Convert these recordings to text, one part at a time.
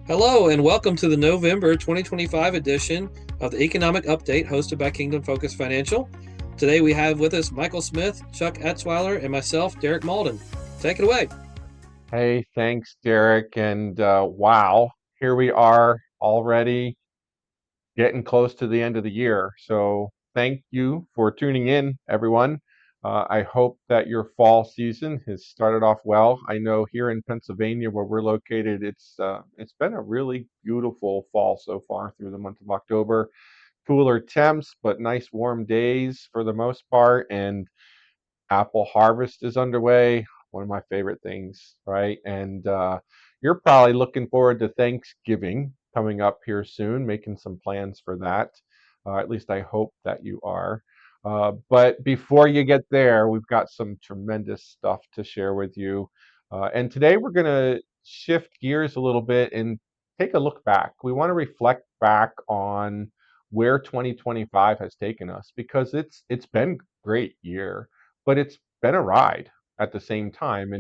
Hello, and welcome to the November 2025 edition of the Economic Update hosted by Kingdom Focus Financial. Today we have with us Michael Smith, Chuck Etzweiler, and myself, Derek Malden. Take it away. Hey, thanks, Derek. And wow, here we are already getting close to the end of the year. So thank you for tuning in, everyone. I hope that your fall season has started off well. I know here in Pennsylvania, where we're located, it's been a really beautiful fall so far through the month of October. Cooler temps, but nice warm days for the most part, and apple harvest is underway. One of my favorite things, right? And you're probably looking forward to Thanksgiving coming up here soon, making some plans for that. At least I hope that you are. But before you get there, we've got some tremendous stuff to share with you. And today we're going to shift gears a little bit and take a look back. We want to reflect back on where 2025 has taken us because it's been a great year, but it's been a ride at the same time.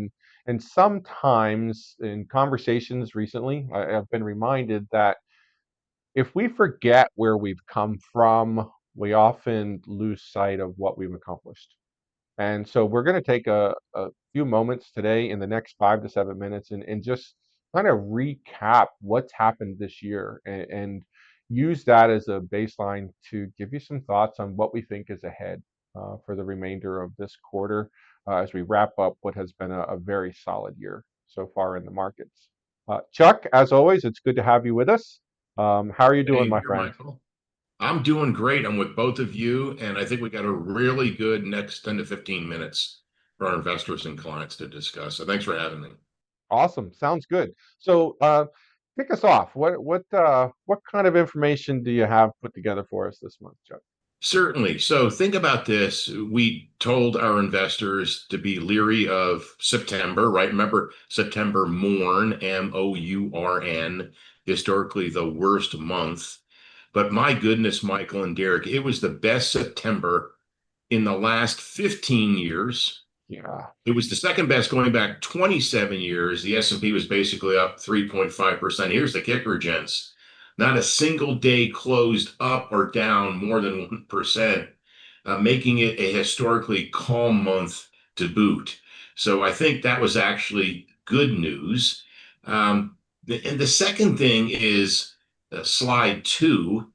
And sometimes in conversations recently, I've been reminded that if we forget where we've come from, we often lose sight of what we've accomplished. And so we're going to take a few moments today in the next 5 to 7 minutes and just kind of recap what's happened this year and use that as a baseline to give you some thoughts on what we think is ahead for the remainder of this quarter as we wrap up what has been a very solid year so far in the markets. Chuck, as always, it's good to have you with us. How are you doing, Same my here, friend? Michael. I'm doing great. I'm with both of you, and I think we got a really good next 10 to 15 minutes for our investors and clients to discuss. So thanks for having me. Awesome. Sounds good. So, kick us off. What kind of information do you have put together for us this month, Chuck? Certainly. So think about this. We told our investors to be leery of September, right? Remember September Mourn, Mourn, historically the worst month. But my goodness, Michael and Derek, it was the best September in the last 15 years. Yeah. It was the second best going back 27 years. The S&P was basically up 3.5%. Here's the kicker, gents. Not a single day closed up or down more than 1%, making it a historically calm month to boot. So I think that was actually good news. And the second thing is slide two.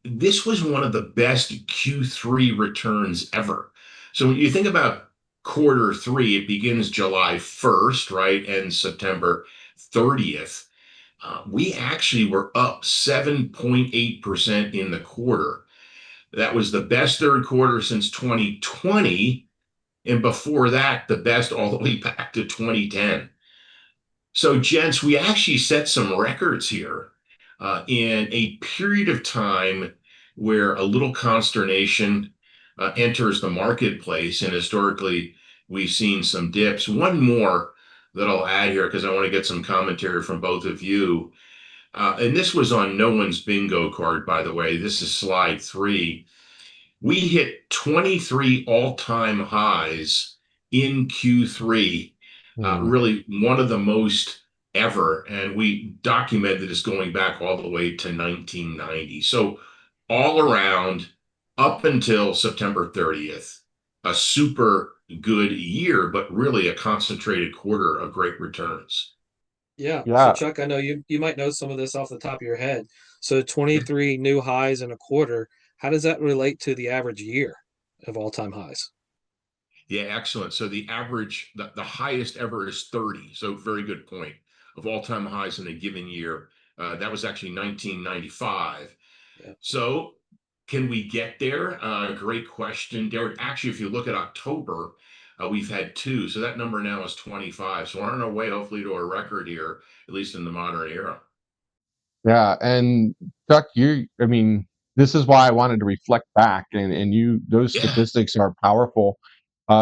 This was one of the best Q3 returns ever. So when you think about quarter three, it begins July 1st, right? And September 30th. We actually were up 7.8% in the quarter. That was the best third quarter since 2020. And before that, the best all the way back to 2010. So, gents, we actually set some records here in a period of time where a little consternation enters the marketplace. And historically, we've seen some dips. One more that I'll add here because I want to get some commentary from both of you. And this was on no one's bingo card, by the way. This is slide three. We hit 23 all-time highs in Q3, Hmm. really one of the most ever. And we documented this going back all the way to 1990. So all around, up until September 30th, a super good year, but really a concentrated quarter of great returns. Yeah. So, Yeah. Chuck, I know you might know some of this off the top of your head. So, 23 new highs in a quarter. How does that relate to the average year of all-time highs? Yeah, excellent. So the average, the highest ever is 30. So very good point of all-time highs in a given year. That was actually 1995. Yeah. So can we get there? Great question, Derek. Actually, if you look at October, we've had two. So that number now is 25. So we're on our way, hopefully, to a record here, at least in the modern era. Yeah. And Chuck, I mean, this is why I wanted to reflect back and those Yeah. statistics are powerful.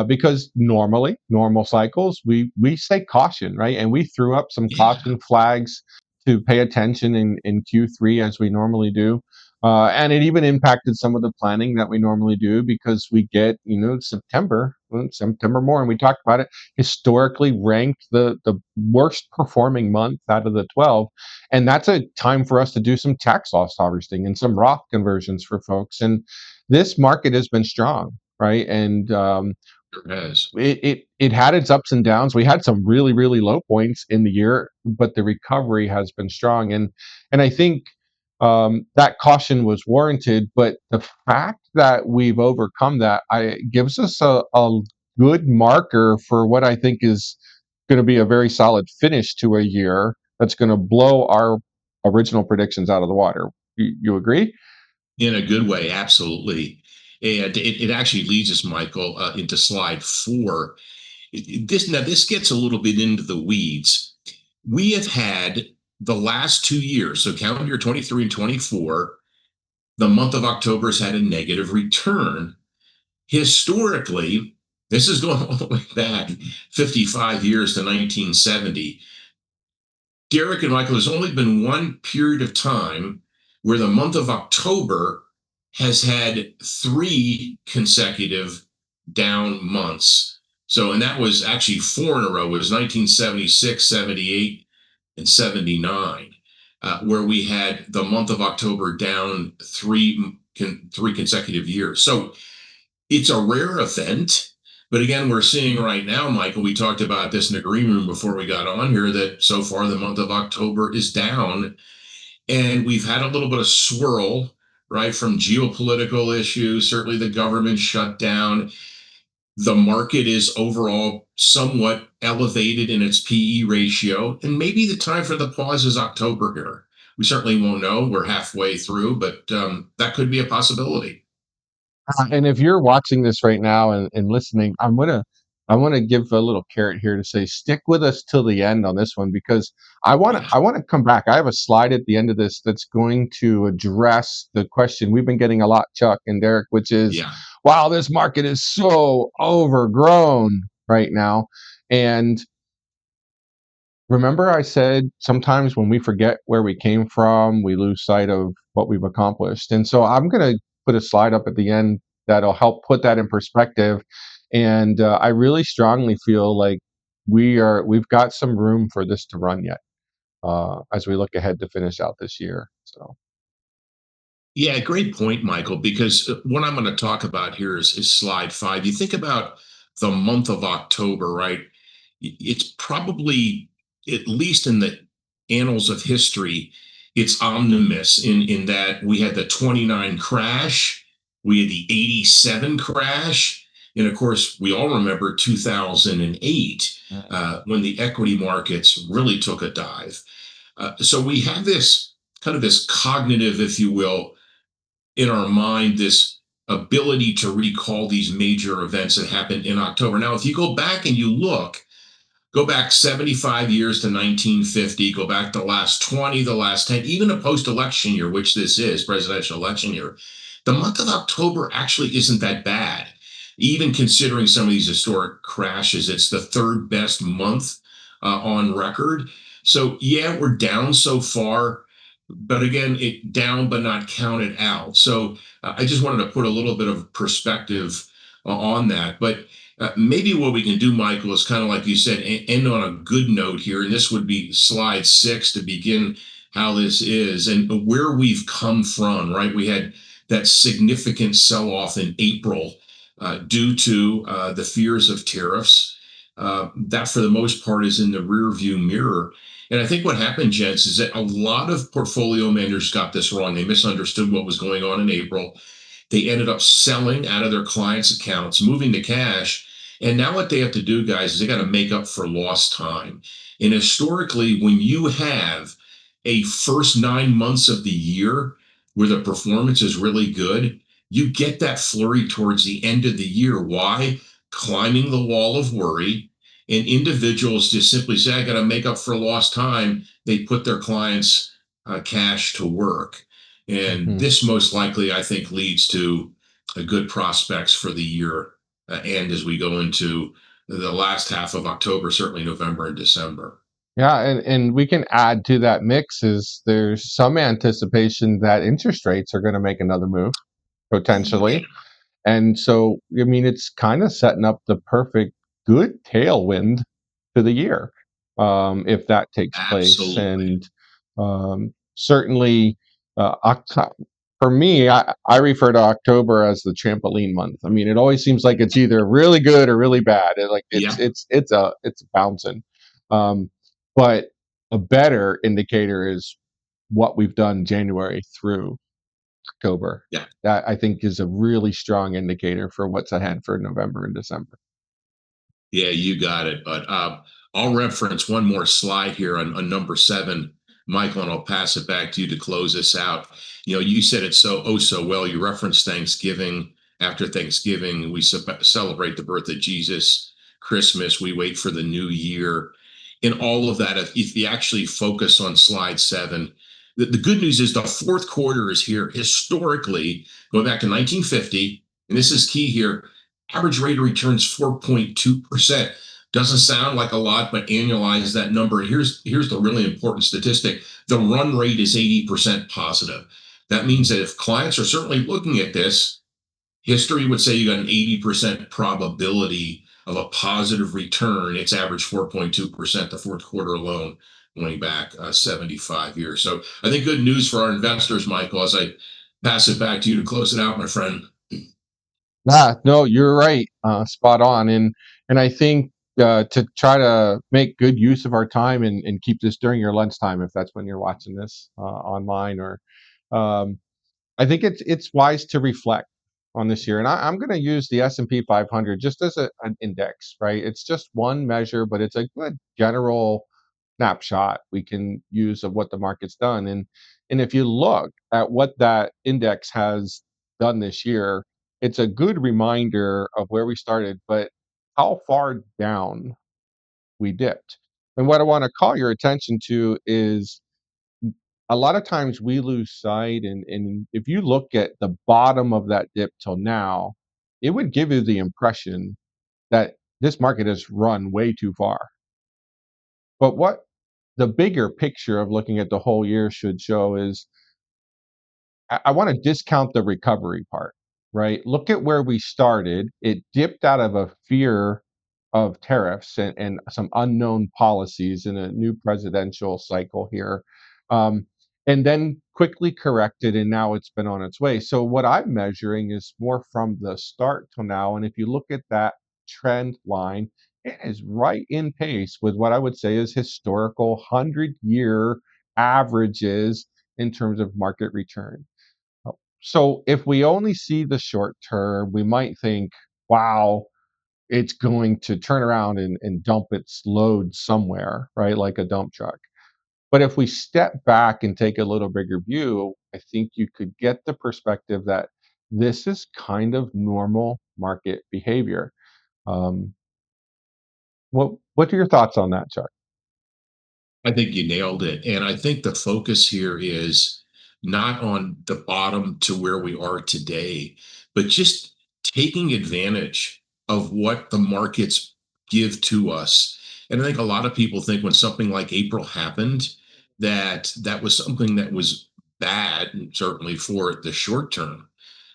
Because normally, normal cycles, we say caution, right? And we threw up some Yeah. caution flags to pay attention in Q3 as we normally do. And it even impacted some of the planning that we normally do because we get, September more, and we talked about it, historically ranked the worst performing month out of the 12. And that's a time for us to do some tax loss harvesting and some Roth conversions for folks. And this market has been strong, right? And Sure has. it had its ups and downs. We had some really, really low points in the year, but the recovery has been strong. And I think that caution was warranted. But the fact that we've overcome that gives us a good marker for what I think is going to be a very solid finish to a year that's going to blow our original predictions out of the water. You agree? In a good way, absolutely. And it actually leads us, Michael, into slide 4. This gets a little bit into the weeds. We have had the last 2 years, so calendar year 23 and 24, the month of October has had a negative return. Historically, this is going all the way back 55 years to 1970. Derek and Michael, there's only been one period of time where the month of October has had 3 consecutive down months. So, and that was actually 4 in a row. It was 1976, 78, and 79, where we had the month of October down three consecutive years. So it's a rare event. But again, we're seeing right now, Michael, we talked about this in the green room before we got on here, that so far the month of October is down. And we've had a little bit of swirl, right, from geopolitical issues, certainly the government shutdown. The market is overall somewhat elevated in its PE ratio. And maybe the time for the pause is October here. We certainly won't know. We're halfway through, but that could be a possibility. And if you're watching this right now and listening, I want to give a little carrot here to say stick with us till the end on this one because Yeah. I want to come back. I have a slide at the end of this that's going to address the question we've been getting a lot, Chuck and Derek, which is, Yeah. wow, this market is so overgrown right now. And remember, I said sometimes when we forget where we came from, we lose sight of what we've accomplished. And so I'm going to put a slide up at the end that'll help put that in perspective. And I really strongly feel like we've got some room for this to run yet as we look ahead to finish out this year. So. Yeah, great point, Michael, because what I'm going to talk about here is slide 5. You think about the month of October, right? It's probably, at least in the annals of history, it's omnibus in that we had the 29 crash, we had the 87 crash, and of course, we all remember 2008 when the equity markets really took a dive. So we have this kind of this cognitive, if you will, in our mind, this ability to recall these major events that happened in October. Now, if you go back and you look, go back 75 years to 1950, go back the last 20, the last 10, even a post-election year, which this is, presidential election year, the month of October actually isn't that bad. Even considering some of these historic crashes, it's the third best month on record. So yeah, we're down so far, but again, it down but not counted out. So I just wanted to put a little bit of perspective on that. But maybe what we can do, Michael, is kind of like you said, end on a good note here. And this would be slide 6 to begin how this is and where we've come from, right? We had that significant sell off in April due to the fears of tariffs. That, for the most part, is in the rear view mirror. And I think what happened, gents, is that a lot of portfolio managers got this wrong. They misunderstood what was going on in April. They ended up selling out of their clients' accounts, moving to cash. And now what they have to do, guys, is they got to make up for lost time. And historically, when you have a first 9 months of the year where the performance is really good, you get that flurry towards the end of the year. Why? Climbing the wall of worry. And individuals just simply say, I got to make up for lost time. They put their clients' cash to work. And Mhm. this most likely, I think, leads to a good prospects for the year and as we go into the last half of October, certainly November and December. Yeah, and we can add to that mix is there's some anticipation that interest rates are going to make another move Yeah, potentially. And so, I mean, it's kind of setting up the perfect good tailwind to the year, if that takes place. absolutely. And certainly, for me, I refer to October as the trampoline month. I mean, it always seems like it's either really good or really bad. Like Yeah. it's bouncing. Um, but a better indicator is what we've done January through October. Yeah. That I think is a really strong indicator for what's ahead for November and December. Yeah, you got it. But I'll reference one more slide here on number 7, Michael, and I'll pass it back to you to close this out. You said it so well. You referenced Thanksgiving. After Thanksgiving, we celebrate the birth of Jesus. Christmas, we wait for the new year. In all of that, if you actually focus on slide 7, the good news is the fourth quarter is here historically, going back to 1950. And this is key here, average rate of return is 4.2%. Doesn't sound like a lot, but annualize that number. And here's the really important statistic. The run rate is 80% positive. That means that if clients are certainly looking at this, history would say you got an 80% probability of a positive return. It's averaged 4.2% the fourth quarter alone, going back 75 years. So I think good news for our investors, Michael, as I pass it back to you to close it out, my friend. No, you're right, spot on. And I think to try to make good use of our time and keep this during your lunchtime, if that's when you're watching this online, or um, I think it's wise to reflect on this year, and I'm going to use the S&P 500 just as an index, right? It's just one measure, but it's a good general snapshot we can use of what the market's done. And if you look at what that index has done this year, it's a good reminder of where we started, but how far down we dipped. And what I want to call your attention to is a lot of times we lose sight, and if you look at the bottom of that dip till now, it would give you the impression that this market has run way too far. But what the bigger picture of looking at the whole year should show is I want to discount the recovery part, right? Look at where we started. It dipped out of a fear of tariffs and some unknown policies in a new presidential cycle here, um, and then quickly corrected, and now it's been on its way. So what I'm measuring is more from the start till now, and if you look at that trend line, it is right in pace with what I would say is historical 100-year averages in terms of market return. So if we only see the short term, we might think, wow, it's going to turn around and dump its load somewhere, right? Like a dump truck. But if we step back and take a little bigger view, I think you could get the perspective that this is kind of normal market behavior. Um, what are your thoughts on that, Chuck? I think you nailed it. And I think the focus here is not on the bottom to where we are today, but just taking advantage of what the markets give to us. And I think a lot of people think when something like April happened, that that was something that was bad, and certainly for the short term.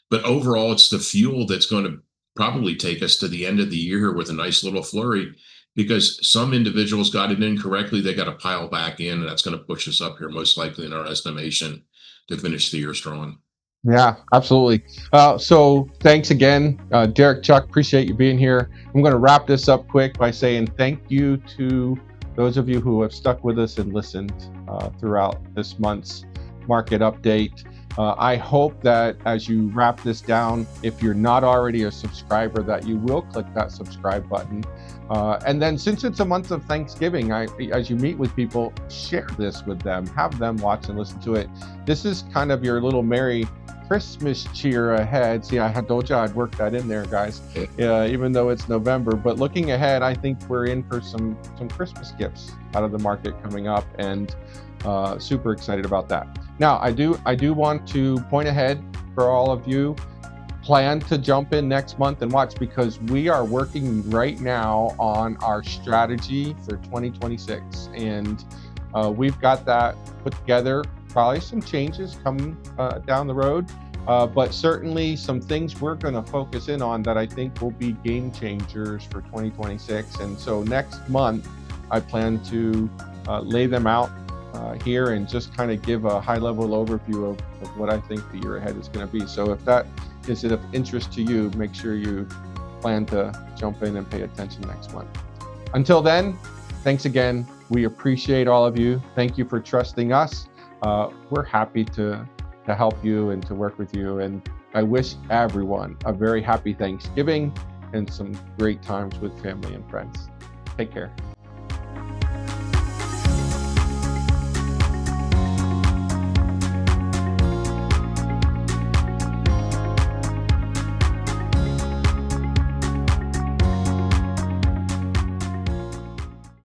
But overall, it's the fuel that's going to probably take us to the end of the year with a nice little flurry, because some individuals got it in correctly. They got to pile back in, and that's going to push us up here, most likely in our estimation, to finish the year strong. Yeah, absolutely. So thanks again, Derek, Chuck. Appreciate you being here. I'm going to wrap this up quick by saying thank you to those of you who have stuck with us and listened throughout this month's market update. I hope that as you wrap this down, if you're not already a subscriber, that you will click that subscribe button. And then since it's a month of Thanksgiving, as you meet with people, share this with them, have them watch and listen to it. This is kind of your little Merry Christmas cheer ahead. See, I told you I'd work that in there, guys. Even though it's November, but looking ahead, I think we're in for some Christmas gifts out of the market coming up, and super excited about that. Now, I do want to point ahead for all of you. plan to jump in next month and watch, because we are working right now on our strategy for 2026, and we've got that put together. Probably some changes coming down the road, but certainly some things we're going to focus in on that I think will be game changers for 2026. And so next month, I plan to lay them out here and just kind of give a high-level overview of what I think the year ahead is going to be. So if that is of interest to you, make sure you plan to jump in and pay attention next month. Until then, thanks again. We appreciate all of you. Thank you for trusting us. We're happy to help you and to work with you. And I wish everyone a very happy Thanksgiving and some great times with family and friends. Take care.